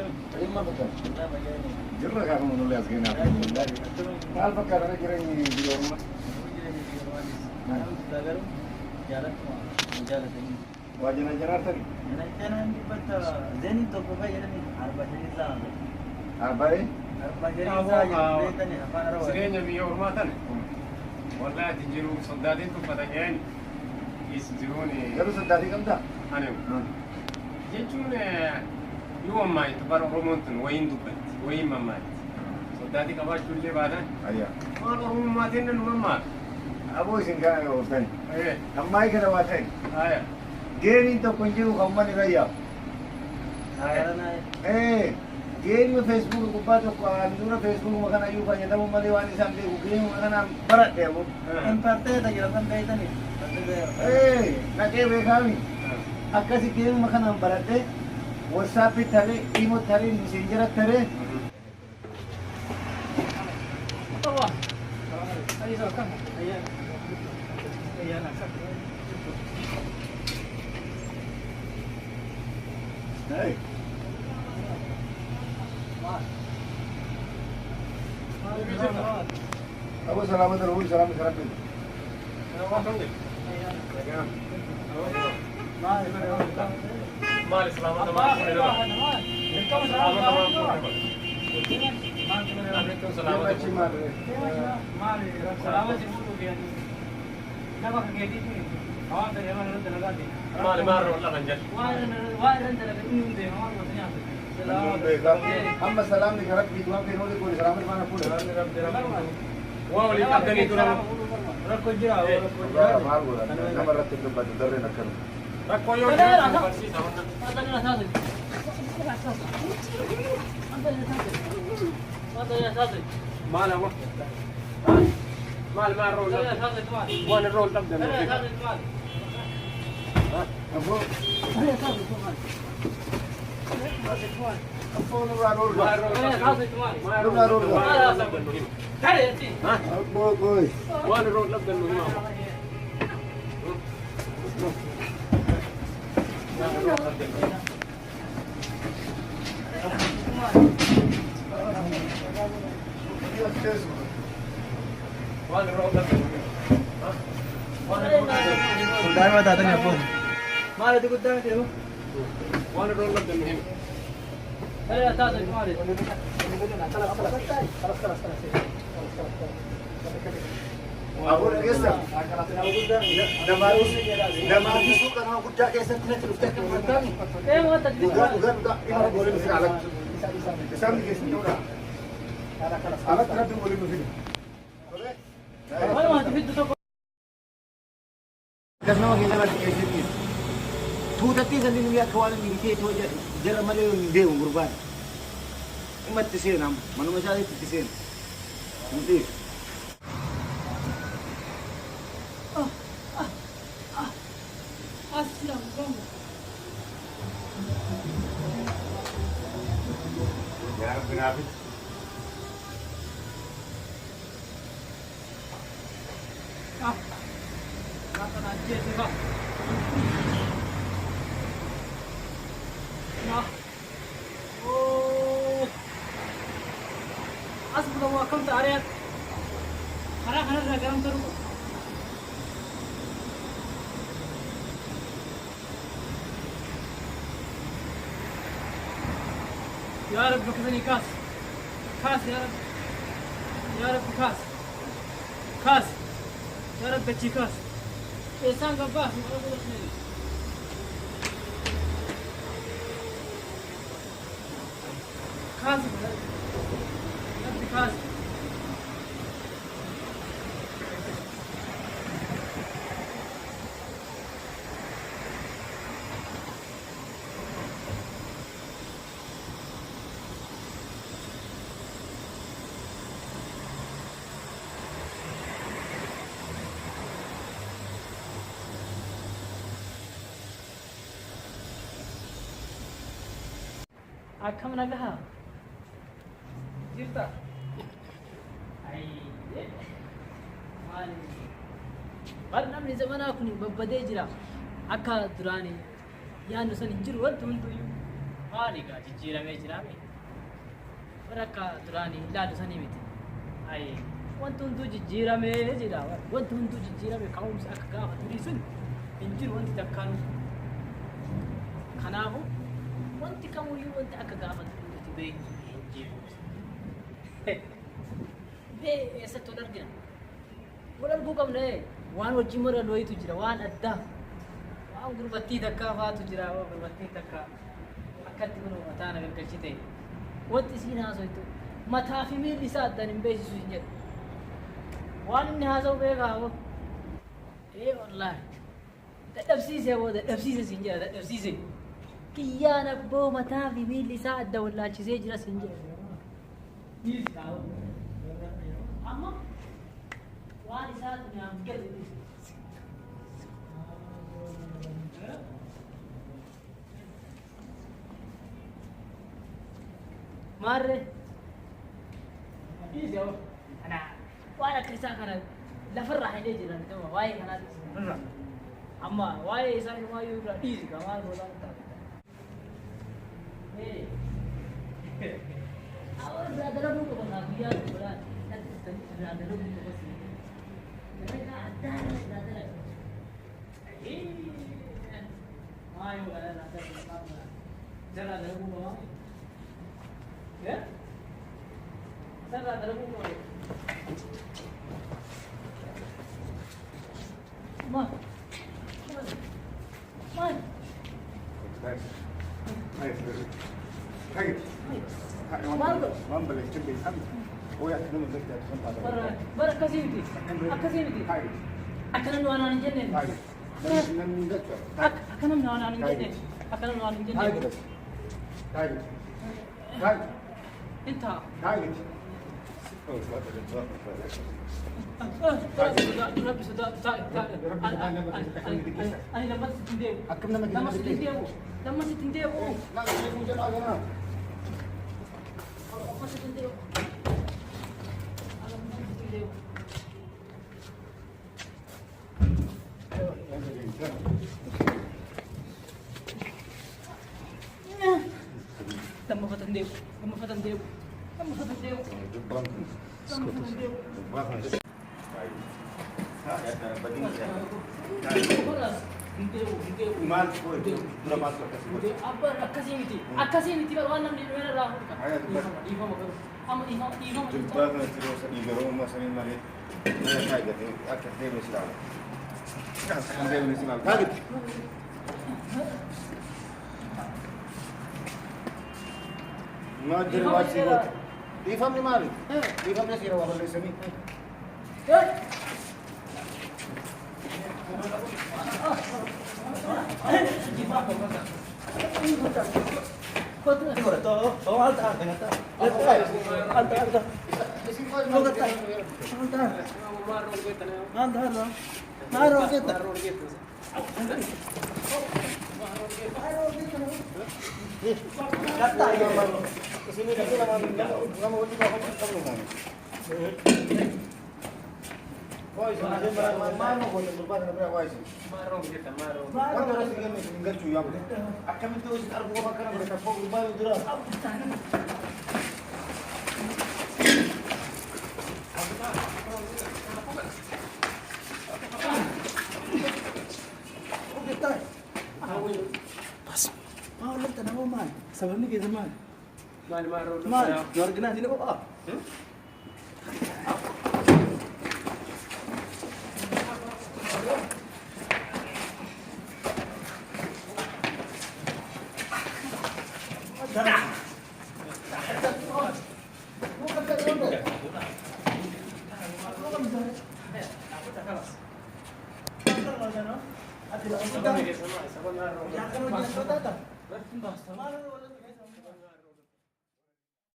terima betul. Jeruk kan menulis gini. Hal perkara kira ini di rumah. Jalan jalan ini. Wajib jalan tadi. Jalan di betul. Zeni to ko bay ni arba jeni za. Abai? Arba jeni za ya betani apa naro. Sirenya bi hormatan. Wallahi tijiru soldadin tu patangyan. Isjiruni. Terus tadi kan tak? Anu. Jechuun yoo ammaa itti bara Oromoon tun wayiin dubbatti wayiin mammaatti soddaatii qabaachuu illee baatan Ayah. waan Oromummaatiin nu mammaatu. Abu isin kana yoo ta'e. Amma ai kana waa ta'e. Aya. Geeniin tokko hin jiru kan manni rayyaa. Geeniin Facebook gubbaa tokko handhuura Facebook kana iyyuu fayyadamu malee waan isaan beeku geeniin kanaan baradhe abu. Emparte tajaajila kan beeytani. Naqee beekaami. Akkasi geeniin kanaan baradhe WhatsApp tare, imo tare, Messenger tare. Wah. Ayo kan. Ayo. Ayo nak sak. Hey. Abu selamat terus, salam terapi. Mari selamat teman. Amma salam ni garap di tuan penol ko selamat mana pun. Wow, lihat tadi itu nama. Rakko jira. Malu lah. Nama ratu tu batu dare nak kan. Rakoyo. Mal apa? Mal roll. One roll tak dah. Abu. Abu nu roll. Nu roll. Abu boy. One roll tak dah nu. Sudah mata tanya pun. Mana tu kita tu? One roll tak dah. Eh, tak ada kemarin. Abu ngesak. Nama itu kan aku dah kesan nak terus tak kembali. Mau tak Bukan. Ini boleh mesti alat. Bisa kesan juga. Alat terus boleh mesti. Boleh? Mana mati itu tu? Karena kita lagi kesan. Tu tapi sendiri ni kawan ni kita tu jalan malu ni dia urban. Imat tisen nam, mana macam itu tisen. Nanti. Asiam kamu. Ya, benar. Kata nanti juga. Oh. Asal kamu akan tarik. Karena garam terus. يا رب كفني كاس يا رب كاس يا رب بتشي كاس إنسان قباس كاس رب كاس Akam nagaha. Jirta. Ai. Mali. Barnam ni zaman aku ni babbade jira. Akka durani. Ya nusan injir wantu wantu. Maali gaa jijjiiramee jiraame? Bara akka duraanii ilaalu sanii miti. Ayi wanti hunduu jijjiiramee jira. Wanti hunduu jijjiirame ka'umsi akka gaafa durii sun hin jiru wanti takkaan. Kanaafuu wanti kamuyyuu wanti akka gaafa duriitti beeku hin jiru. Bee eessatti wal argina? Wal arguu qabna waan wajjin mara looyitu jira waan addaa. Waan gurbattii takkaa faatu jira waan gurbattii takkaa. Akkatti kun mataa na gargalchite wanti isiin haasoitu mataa fi miilli isaa addaan hin beeksisu hin jedhu waan inni haasa'u beekaa hoo wallaahi dadhabsiise hoo dadhabsiise siin jedha dadhabsiise kiyyaan abboo mataa fi miilli isaa adda wallaalchisee jira siin jedha amma waan isaatu nyaam gadi Marre. Iya. Ana. Wala kisah kana. La farra hide jiran to wai kana farra. Amma wai sai ma yu da di ga ma go dan ta. Eh. Awar da da mu ko na biya ko da. Da da mu ko bas. Mereka ada da da. Eh. Ma yu ga da da. Jara da mu ko. Ya? Saya ada buku ni. Ma. Ma. Nice. Kaya. Mam boleh cuba kami. Oh ya, kena mesti ada tempat. Bar kasih ni. Kasih ni. Kaya. Akan nuanan jenis. Kaya. Nan enggak. Akan nuanan jenis. Akan nuanan jenis. Kaya. Kaya. Kaya. انت تعالي انا لما تنديو حكمنا ما لما تنديو لما تنديو لا مو جل انا لما تنديو لما فتنديو لما فتنديو لما فتنديو ما ادري واسي يفهمني مالي يفهمني سيره والله يسمي Kesini lagi lama mau juga kamu mau. Oh, sebenarnya mana mau berbuat berapa wajib? Marong kita marong. Mana orang sih yang tinggal cuy apa? Akan itu sekarang gua makan mereka mau berubah itu dah. Sabar ni ke zaman. Mal marong. Man, luar kena sini kok. Sama sama. Sama marong. Ya kalau dia kata.